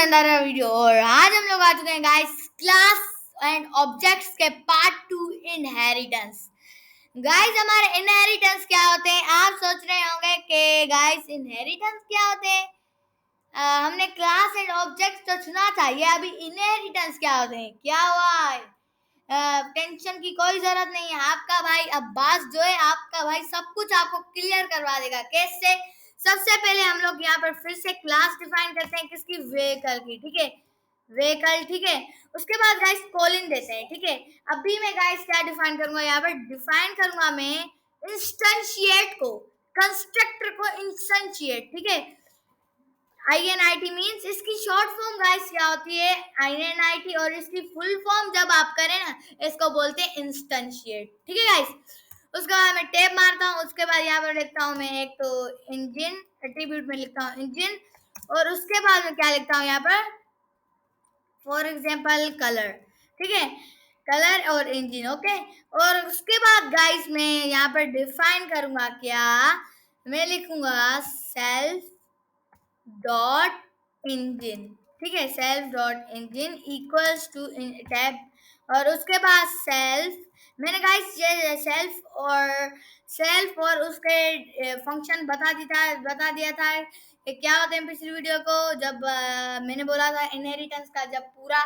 Another video. और आज हम लोग आ चुके हैं गाइस क्लास एंड ऑब्जेक्ट्स के पार्ट 2 इनहेरिटेंस। गाइस हमारे इनहेरिटेंस क्या होते हैं? आप सोच रहे होंगे कि गाइस इनहेरिटेंस क्या होते हैं। हमने क्लास एंड ऑब्जेक्ट्स तो सुना था, ये अभी इनहेरिटेंस क्या होते हैं? क्या हुआ है? टेंशन की कोई जरूरत नहीं है। आपका भाई अब्बास जो है, आपका भाई सब कुछ आपको क्लियर करवा देगा। कैसे? सबसे पहले हम लोग यहाँ पर फिर से क्लास डिफाइन करते हैं, किसकी? व्हीकल की। ठीक है, व्हीकल। ठीक है, उसके बाद गाइस कॉलिंग देते हैं। ठीक है, अभी मैं गाइस क्या डिफाइन करूंगा? यहाँ पर डिफाइन करूंगा मैं इंस्टेंशिएट को, कंस्ट्रक्टर को इंस्टेंशिएट। ठीक है, INIT मीन्स इसकी शॉर्ट फॉर्म गाइस क्या होती है? INIT। और इसकी फुल फॉर्म जब आप करें ना, इसको बोलते हैं इंस्टेंशिएट। ठीक है गाइस, उसके बाद मैं टैब मारता हूँ। उसके बाद यहाँ पर लिखता हूँ मैं एक तो इंजन, एट्रीब्यूट में लिखता हूँ इंजन। और उसके बाद मैं क्या लिखता हूँ यहाँ पर? For example colour. ठीक है, कलर और इंजन। ओके, और उसके बाद गाइस मैं यहाँ पर डिफाइन करूंगा क्या? मैं लिखूंगा सेल्फ डॉट इंजन। ठीक है, self dot engine equals to tab. और उसके बाद सेल्फ, मैंने गाइस ये सेल्फ और उसके फंक्शन बता दिया था कि क्या होते हैं पिछली वीडियो को, जब मैंने बोला था इनहेरिटेंस का जब पूरा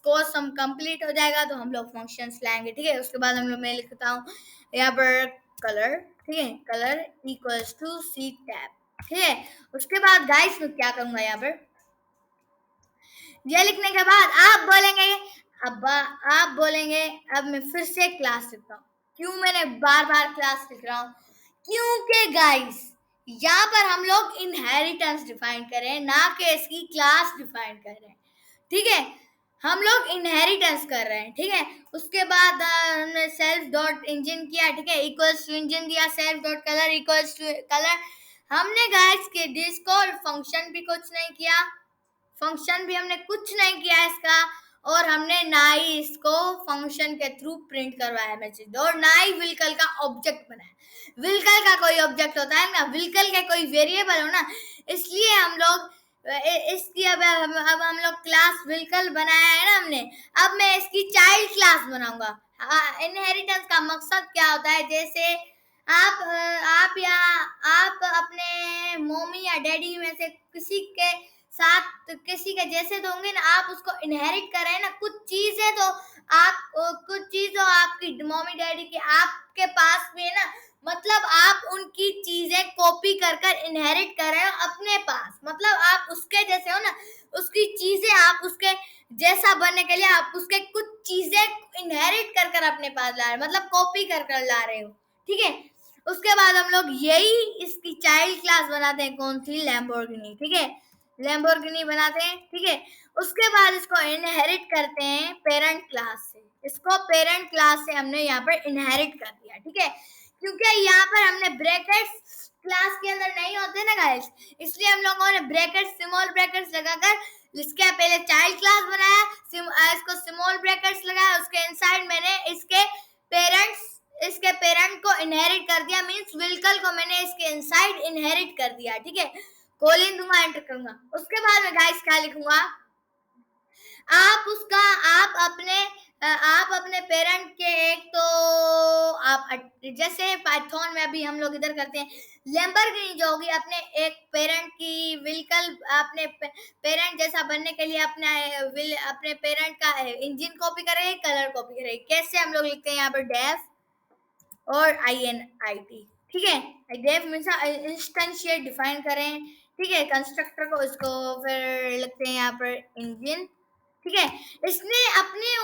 कोर्स हम कंप्लीट हो जाएगा तो हम लोग फंक्शंस लाएंगे। ठीक है, उसके बाद हम लोग, मैं लिखता हूँ यहाँ पर कलर। ठीक है, colour equals to C tab. ठीक है, उसके बाद गाइस मैं क्या करूंगा यहाँ पर? ये लिखने के बाद आप बोलेंगे अब मैं फिर से क्लास लिखता हूँ। क्यों मैंने बार बार क्लास लिख रहा हूँ? क्योंकि गाइस यहाँ पर हम लोग इनहेरिटेंस डिफाइन कर रहे हैं, ना कि इसकी क्लास डिफाइन कर रहे हैं। ठीक है, हम लोग इनहेरिटेंस कर रहे हैं। ठीक है, उसके बाद हमने सेल्फ डॉट इंजन किया। ठीक है, इक्वल्स टू इंजन दिया, self dot colour equals to colour. हमने गाइस के डिस्कॉर्ड फंक्शन भी कुछ नहीं किया, फंक्शन भी हमने कुछ नहीं किया इसका। और हमने ना ही इसको फंक्शन के थ्रू प्रिंट करवाया मैसेज, और ना ही व्हीकल का ऑब्जेक्ट बनाया। व्हीकल का कोई ऑब्जेक्ट होता है ना, व्हीकल के कोई वेरिएबल हो ना, इसलिए हम लोग इसकी अब हम लोग क्लास व्हीकल बनाया है ना हमने, अब मैं इसकी चाइल्ड क्लास बनाऊंगा। इनहेरिटेंस का मकसद क्या होता है? जैसे आप अपने मम्मी या डैडी में से किसी के साथ किसी के जैसे तो होंगे ना, आप उसको इनहेरिट कर रहे हैं ना कुछ चीजें, तो आप कुछ चीज तो आपकी मम्मी डैडी की आपके पास भी है ना, मतलब आप उनकी चीजें कॉपी कर कर इनहेरिट कर रहे हो अपने पास। मतलब आप उसके जैसे हो ना, उसकी चीजें आप उसके जैसा बनने के लिए आप उसके कुछ चीजें इनहेरिट कर कर अपने पास ला रहे हो, मतलब कॉपी कर कर ला रहे हो। ठीक है, उसके बाद हम लोग यही इसकी चाइल्ड क्लास बनाते हैं, कौन सी? लैम्बोर्गिनी। ठीक है, लैम्बोर्गिनी बनाते हैं। ठीक है, उसके बाद इसको इनहेरिट करते हैं पेरेंट क्लास से। इसको पेरेंट क्लास से हमने यहाँ पर इनहेरिट कर दिया। ठीक है, क्योंकि यहाँ पर हमने ब्रैकेट्स क्लास के अंदर नहीं होते ना गाइस, इसलिए हम लोगों ने ब्रैकेट्स, स्मॉल ब्रैकेट्स लगाकर इसके पहले चाइल्ड क्लास बनाया, इसको स्मॉल ब्रैकेट्स लगाया, उसके इनसाइड मैंने इसके पेरेंट को इनहेरिट कर दिया, मींस व्हीकल को मैंने इसके इनसाइड इनहेरिट कर दिया। ठीक है, कॉलिंग दूंगा, एंटर करूंगा। उसके बाद मैं गाइस क्या लिखूंगा? आप अपने पेरेंट के एक तो आप जैसे पाइथन में अभी हम लोग इधर करते हैं, लैम्बोर्गिनी जो होगी अपने एक पेरेंट की व्हीकल, अपने पेरेंट जैसा बनने के लिए अपने पेरेंट का इंजन कॉपी करेंगे, कलर कॉपी करेंगे। कैसे हम लोग लिखते हैं यहाँ पर? डेफ और INIT। ठीक है, डेफ मीन्स इंस्टेंशिएट डिफाइन करें। ठीक है, कंस्ट्रक्टर को, इसको फिर लिखते हैं यहाँ पर इंजन। ठीक है, इसने अपने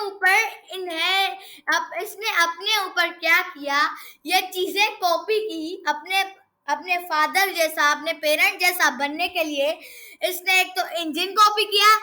ऊपर क्या किया? ये चीजें कॉपी की अपने अपने फादर जैसा, अपने पेरेंट जैसा बनने के लिए इसने एक तो इंजन कॉपी किया,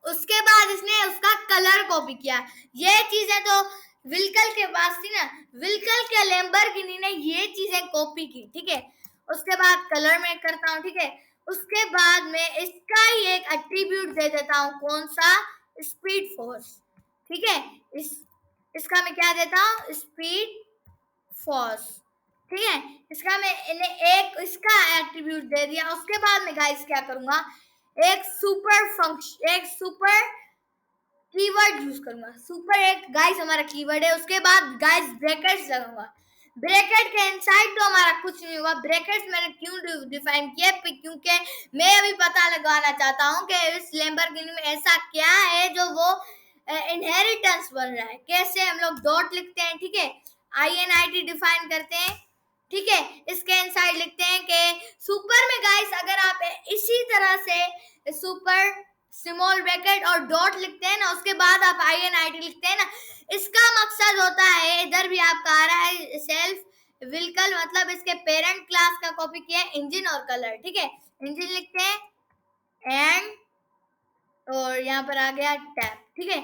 उसके बाद इसने उसका कलर कॉपी किया। ये चीजें तो व्हीकल के पास थी ना, व्हीकल के लैम्बोर्गिनी ने ये चीजें कॉपी की। ठीक है, उसके बाद कलर में करता हूँ। ठीक है, उसके बाद मैं इसका ही एक एट्रीब्यूट दे देता हूँ, कौन सा? Speed force. ठीक है, इसका मैं क्या देता हूँ? Speed force. ठीक है, इसका मैं एक इसका एट्रीब्यूट दे दिया। उसके बाद मैं गाइस क्या करूंगा? एक सुपर कीवर्ड यूज करूंगा। सुपर एक गाइस हमारा कीवर्ड है। उसके बाद गाइस ब्रैकेट्स लगाऊंगा। ब्रैकेट के इनसाइड तो हमारा कुछ नहीं होगा। ब्रैकेट्स मैंने क्यों डिफाइन किया, क्योंकि मैं अभी पता लगाना चाहता हूँ कि इस लैम्बोर्गिनी में ऐसा क्या है जो वो इनहेरिटेंस बन रहा है। कैसे हम लोग डॉट लिखते हैं, ठीक है, INIT डिफाइन करते हैं, ठीक है। इसके इनसाइड लिखते हैं कि सुपर में गाइस अगर आप इसी तरह से सुपर स्मॉल ब्रैकेट और डॉट लिखते हैं ना, उसके बाद आप INIT लिखते हैं ना, इसका मकसद होता है, इधर भी आपका आ रहा है सेल्फ व्हीकल, मतलब इसके पेरेंट क्लास का कॉपी किया है इंजन और कलर, ठीक है। इंजन लिखते हैं एंड और यहाँ पर आ गया टैब, ठीक है।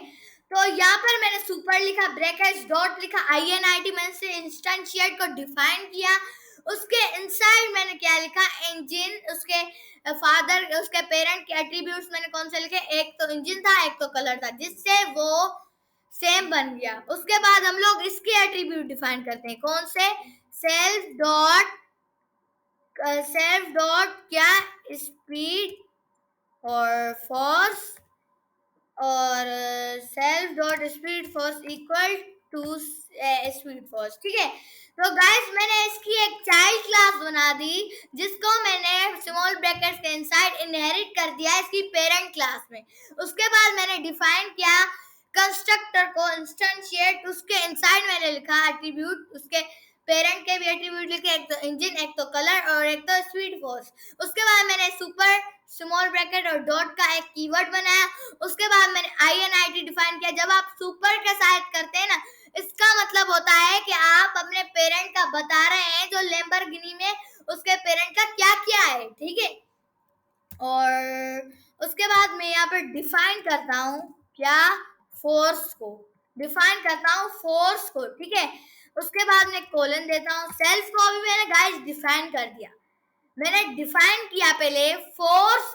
तो यहाँ पर मैंने सुपर लिखा, ब्रैकेट्स, डॉट लिखा, INIT मैंने से इंस्टेंशिएट को डिफाइन किया। उसके इनसाइड मैंने क्या लिखा, इंजन, उसके फादर, उसके पेरेंट के एट्रीब्यूट्स मैंने कौन से लिखे, एक तो इंजन था, एक तो कलर था, जिससे वो सेम बन गया। उसके बाद हम लोग इसके एट्रीब्यूट डिफाइन करते हैं, कौन से, सेल्फ डॉट क्या, स्पीड और फोर्स, और self dot speed force equal to speed force, ठीक है। तो गाइस मैंने इसकी एक चाइल्ड क्लास बना दी, जिसको मैंने स्मॉल ब्रैकेट्स के इनसाइड इनहेरिट कर दिया इसकी पेरेंट क्लास में। उसके बाद मैंने डिफाइन किया कंस्ट्रक्टर को इंस्टेंशिएट, उसके इनसाइड मैंने लिखा एट्रीब्यूट, उसके पेरेंट के भी एट्रीब्यूट लिखे, एक तो इंजन, एक तो कलर और एक तो स्पीड फोर्स। उसके बाद मैंने सुपर स्मॉल ब्रैकेट और डॉट का एक कीवर्ड बनाया। उसके बाद मैंने INIT डिफाइन किया। जब आप सुपर के साथ करते हैं ना, इसका मतलब होता है कि आप अपने पेरेंट का बता रहे हैं जो लैम्बोर्गिनी में उसके पेरेंट का क्या क्या है, ठीक है। और उसके बाद मैं यहाँ पर डिफाइन करता हूँ क्या, फोर्स को डिफाइन करता हूँ, फोर्स को, ठीक है। उसके बाद मैं कोलन देता हूँ। सेल्फ को अभी मैंने गाइस डिफाइन कर दिया। मैंने डिफाइन किया पहले फोर्स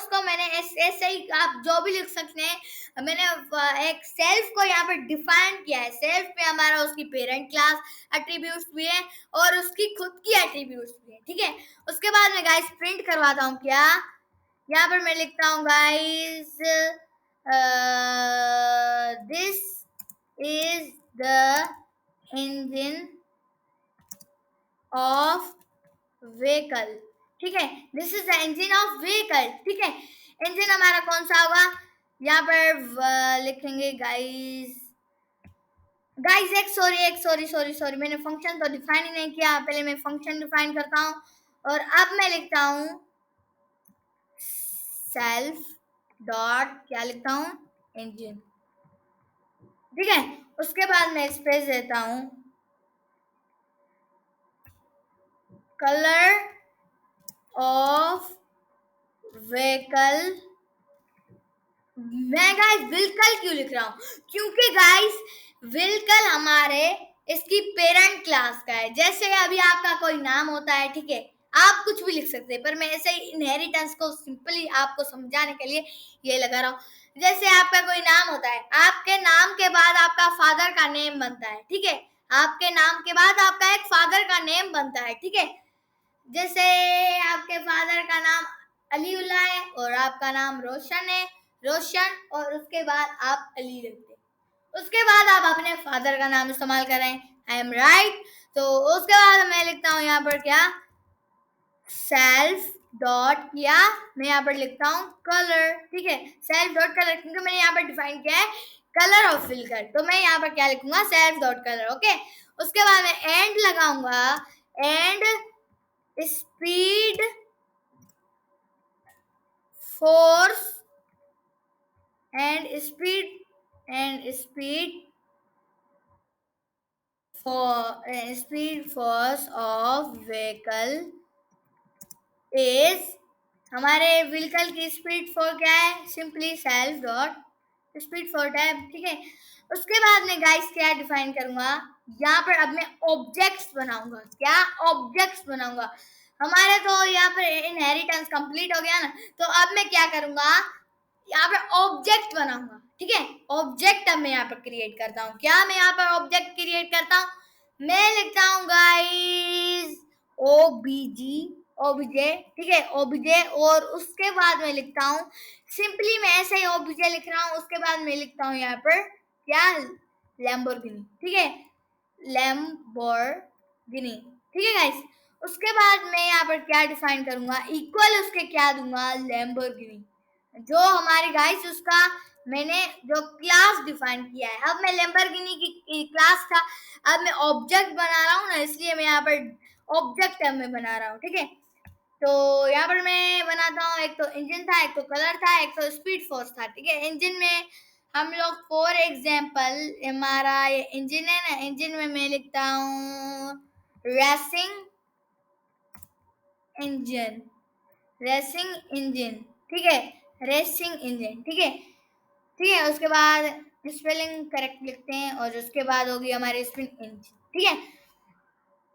को मैंने ऐसे ही आप जो भी लिख सकते हैं। मैंने एक सेल्फ को यहाँ पर डिफाइन किया है। सेल्फ में हमारा उसकी पेरेंट क्लास एट्रीब्यूट्स भी है और उसकी खुद की एट्रीब्यूट्स भी है, ठीक है। उसके बाद मैं गाइस प्रिंट करवाता हूँ क्या, यहाँ पर मैं लिखता हूँ guys this is the engine of vehicle, ठीक है। This is the engine of vehicle, ठीक है। इंजन हमारा कौन सा होगा, यहाँ पर लिखेंगे गाइस एक सॉरी मैंने फंक्शन तो डिफाइन ही नहीं किया। पहले मैं फंक्शन डिफाइन करता हूँ और अब मैं लिखता हूँ सेल्फ डॉट क्या लिखता हूँ, इंजन, ठीक है। उसके बाद मैं स्पेस देता हूँ कलर ऑफ व्हीकल। मैं गाइस व्हीकल क्यों लिख रहा हूँ, क्योंकि गाइस व्हीकल हमारे इसकी पेरेंट क्लास का है। जैसे अभी आपका कोई नाम होता है, ठीक है, आप कुछ भी लिख सकते हैं, पर मैं ऐसे ही इनहेरिटेंस को सिंपली आपको समझाने के लिए ये लगा रहा हूँ। जैसे आपका कोई नाम होता है, आपके नाम के बाद आपका फादर का नेम बनता है, ठीक है। आपके नाम के बाद आपका एक फादर का नेम बनता है, ठीक है। जैसे आपके फादर का नाम अलीउल्लाह है और आपका नाम रोशन और उसके बाद आप अली लिखते हैं। उसके बाद आप अपने फादर का नाम इस्तेमाल कर रहे हैं, आई एम राइट। तो उसके बाद मैं लिखता हूँ यहाँ पर क्या, सेल्फ डॉट किया, मैं यहाँ पर लिखता हूँ कलर, ठीक है। सेल्फ डॉट कलर, क्योंकि मैंने यहाँ पर डिफाइन किया है कलर ऑफ व्हीकल, तो मैं यहाँ पर क्या लिखूंगा, सेल्फ डॉट कलर, ओके। उसके बाद मैं एंड लगाऊंगा, and speed force and speed force of vehicle is, हमारे व्हीकल की स्पीड फोर क्या है, simply self dot speed four type, ठीक है। उसके बाद मैं गाइस क्या डिफाइन करूंगा, यहाँ पर अब मैं ऑब्जेक्ट्स बनाऊंगा। क्या ऑब्जेक्ट्स बनाऊंगा, हमारे तो यहाँ पर इनहेरिटेंस कंप्लीट हो गया ना, तो अब मैं क्या करूंगा, यहाँ पर ऑब्जेक्ट बनाऊंगा, ठीक है। ऑब्जेक्ट अब मैं यहाँ पर क्रिएट करता हूँ। क्या मैं यहाँ पर ऑब्जेक्ट क्रिएट करता हूँ, मैं लिखता हूँ गाइस OBJ ओबीजे, ठीक है, ओबीजे। और उसके बाद मैं लिखता हूँ सिंपली, मैं ऐसे ही ओबीजे लिख रहा हूँ, उसके बाद मैं लिखता हूँ यहाँ पर क्या, लैम्बोर्गिनी, ठीक है, लैम्बोर्गिनी, ठीक है गाइस। उसके बाद मैं यहाँ पर क्या डिफाइन करूंगा, इक्वल उसके क्या दूंगा, लैम्बोर्गिनी, जो हमारी गाइस उसका मैंने जो क्लास डिफाइन किया है। अब मैं लैम्बोर्गिनी की क्लास था, अब मैं ऑब्जेक्ट बना रहा हूँ ना, इसलिए मैं यहाँ पर ऑब्जेक्ट में बना रहा हूँ, ठीक है। तो यहाँ पर मैं बनाता हूँ, एक तो इंजन था, एक तो कलर था, एक तो स्पीड फोर्स था, ठीक है। इंजन में हम लोग फॉर एग्जाम्पल हमारा ये इंजन है ना, इंजन में मैं लिखता हूँ रेसिंग इंजन, रेसिंग इंजन, ठीक है, रेसिंग इंजन, ठीक है, ठीक है। उसके बाद स्पेलिंग करेक्ट लिखते हैं, और उसके बाद होगी हमारी स्पिन इंजन, ठीक है,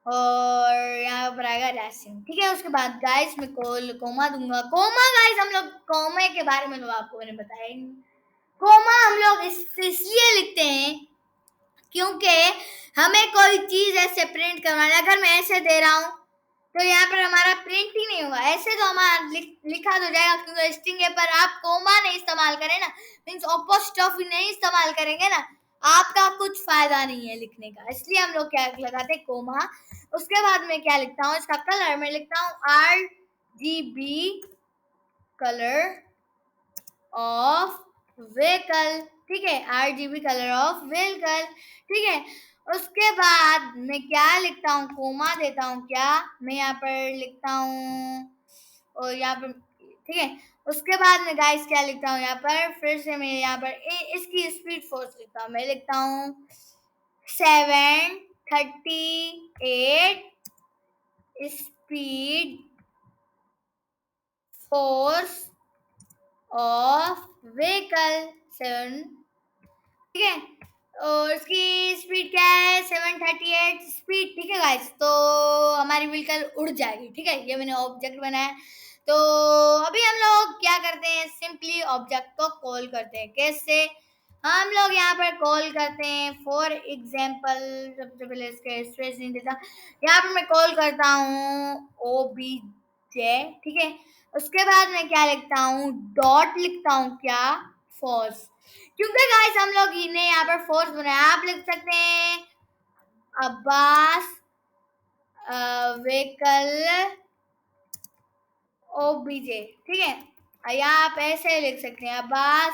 और यहाँ पर आएगा रेसिंग, ठीक है। उसके बाद गाइस मैं कोमा दूंगा, कोमा गाइस हम लोग कोमे के बारे में आपको मैंने बताया ही नहीं। कोमा हम लोग इसलिए लिखते हैं क्योंकि हमें कोई चीज ऐसे प्रिंट करवाना, अगर मैं ऐसे दे रहा हूँ तो यहाँ पर हमारा प्रिंट ही नहीं होगा, ऐसे तो हमारा लिखा तो जाएगा, क्योंकि स्ट्रिंग है, पर आप कोमा नहीं इस्तेमाल करें ना, मीन्स अपोस्ट्रोफी नहीं इस्तेमाल करेंगे ना, आपका कुछ फायदा नहीं है लिखने का, इसलिए हम लोग क्या लगाते हैं, कोमा। उसके बाद मैं क्या लिखता हूँ, इसका कलर मैं लिखता हूँ RGB कलर ऑफ व्हीकल, ठीक है, RGB कलर ऑफ व्हीकल, ठीक है। उसके बाद मैं क्या लिखता हूँ, कोमा देता हूँ क्या, मैं यहाँ पर लिखता हूँ, और यहाँ पर, ठीक है। उसके बाद मैं गाइस क्या लिखता हूँ यहाँ पर, फिर से मैं यहाँ पर इसकी स्पीड फोर्स लिखता हूँ, मैं लिखता हूँ 738 स्पीड फोर्स ऑफ व्हीकल 7, ठीक है। और इसकी स्पीड क्या है, 738 स्पीड, ठीक है गाइस। तो हमारी व्हीकल उड़ जाएगी, ठीक है, ये मैंने ऑब्जेक्ट बनाया। तो अभी हम लोग क्या करते हैं, सिंपली ऑब्जेक्ट को कॉल करते हैं, कैसे हम लोग यहाँ पर कॉल करते हैं, फॉर एग्जाम्पल सबसे पहले इसके स्पेस नहीं देता, यहाँ पर मैं कॉल करता हूँ ओबीजे, ठीक है। उसके बाद मैं क्या लिखता हूँ, डॉट लिखता हूँ क्या, फोर्स, क्योंकि गाइस हम लोग इन्हें यहाँ पर फोर्स बनाया, आप लिख सकते हैं अब्बास व्हीकल ओबीजे, ठीक है, या आप ऐसे लिख सकते हैं अब्बास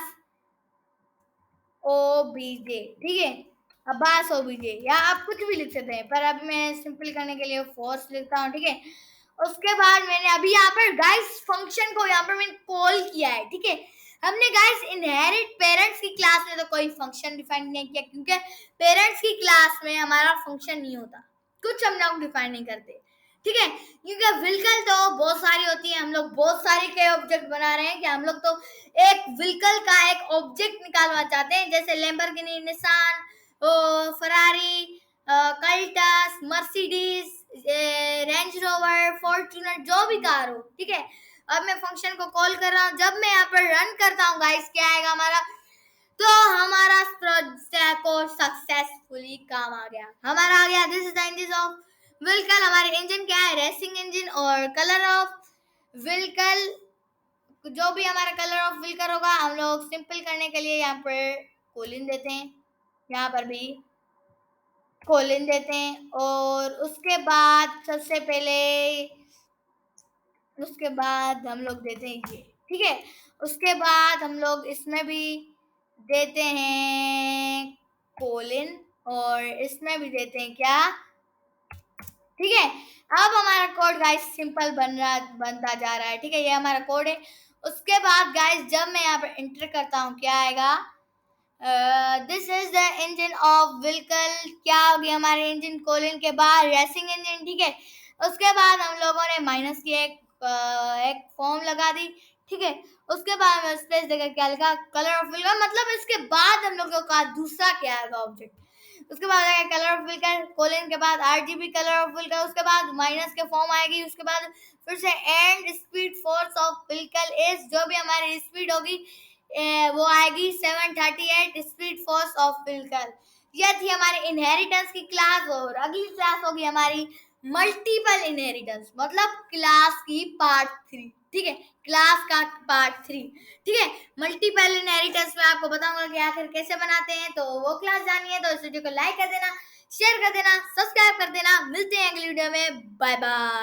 ओबीजे, ठीक है, अब्बास ओबीजे, या आप कुछ भी लिख सकते हैं, पर अब मैं सिंपल करने के लिए फोर्स लिखता हूँ, ठीक है। उसके बाद मैंने अभी यहाँ पर गाइस फंक्शन को यहाँ पर मैंने कॉल किया है, ठीक है। हमने गाइस इनहेरिट पेरेंट्स की क्लास में तो कोई फंक्शन डिफाइन नहीं किया, क्योंकि पेरेंट्स की क्लास में हमारा फंक्शन नहीं होता, कुछ हम लोग डिफाइन नहीं करते, ठीक है, क्योंकि व्हीकल तो बहुत सारी होती है, हम लोग बहुत सारी के ऑब्जेक्ट बना रहे हैं कि हम लोग तो एक व्हीकल का एक ऑब्जेक्ट निकालना चाहते हैं, जैसे Lamborghini, Nissan, Ferrari, Cultus, Mercedes, range rover, Fortuner, जो भी कार हो, ठीक है। अब मैं फंक्शन को कॉल कर रहा हूँ, जब मैं यहाँ पर रन करता हूँ गाइस, क्या आएगा हमारा, तो हमारा प्रोजेक्ट को सक्सेसफुली काम आ गया, हमारा आ गया, this is the engine of vehicle. हमारे इंजन क्या है, रेसिंग इंजन, और कलर ऑफ व्हीकल, जो भी हमारा कलर ऑफ व्हीकल होगा, हम लोग सिंपल करने के लिए यहाँ पर कोलिन देते हैं, यहाँ पर भी कोलिन देते हैं, और उसके बाद सबसे पहले, उसके बाद हम लोग देते हैं ये, ठीक है। उसके बाद हम लोग इसमें भी देते हैं कोलिन, और इसमें भी देते हैं क्या, ठीक है। अब हमारा कोड गाइस सिंपल बनता जा रहा है, ठीक है, ये हमारा कोड है। उसके बाद गाइस जब मैं यहाँ पर एंटर करता हूँ, क्या आएगा, this is the engine of vehicle, क्या होगी हमारे इंजन कोलिन के बाद रेसिंग इंजन, ठीक है। उसके बाद हम लोगों ने माइनस की एक फॉर्म लगा दी, ठीक है। उसके बाद में स्पेस देकर क्या लिखा, कलर ऑफ व्हीकल, मतलब इसके बाद हम लोगों का दूसरा क्या आएगा ऑब्जेक्ट, उसके बाद आएगा कलर ऑफ व्हीकल, कोलन के बाद RGB कलर ऑफ व्हीकल, उसके बाद माइनस के फॉर्म आएगी, उसके बाद फिर से and speed force of vehicle is, जो भी हमारी स्पीड होगी वो आएगी 738 स्पीड फोर्स ऑफ व्हीकल। यह थी हमारी इनहेरिटेंस की क्लास, और अगली क्लास होगी हमारी मल्टीपल इनहेरिटेंस मतलब क्लास की पार्ट 3, ठीक है, क्लास का पार्ट 3, ठीक है। मल्टीपल इनहेरिटेंस में आपको बताऊंगा कि आखिर कैसे बनाते हैं, तो वो क्लास जानिए। तो इस वीडियो को लाइक कर देना, शेयर कर देना, सब्सक्राइब कर देना। मिलते हैं अगली वीडियो में, बाय बाय।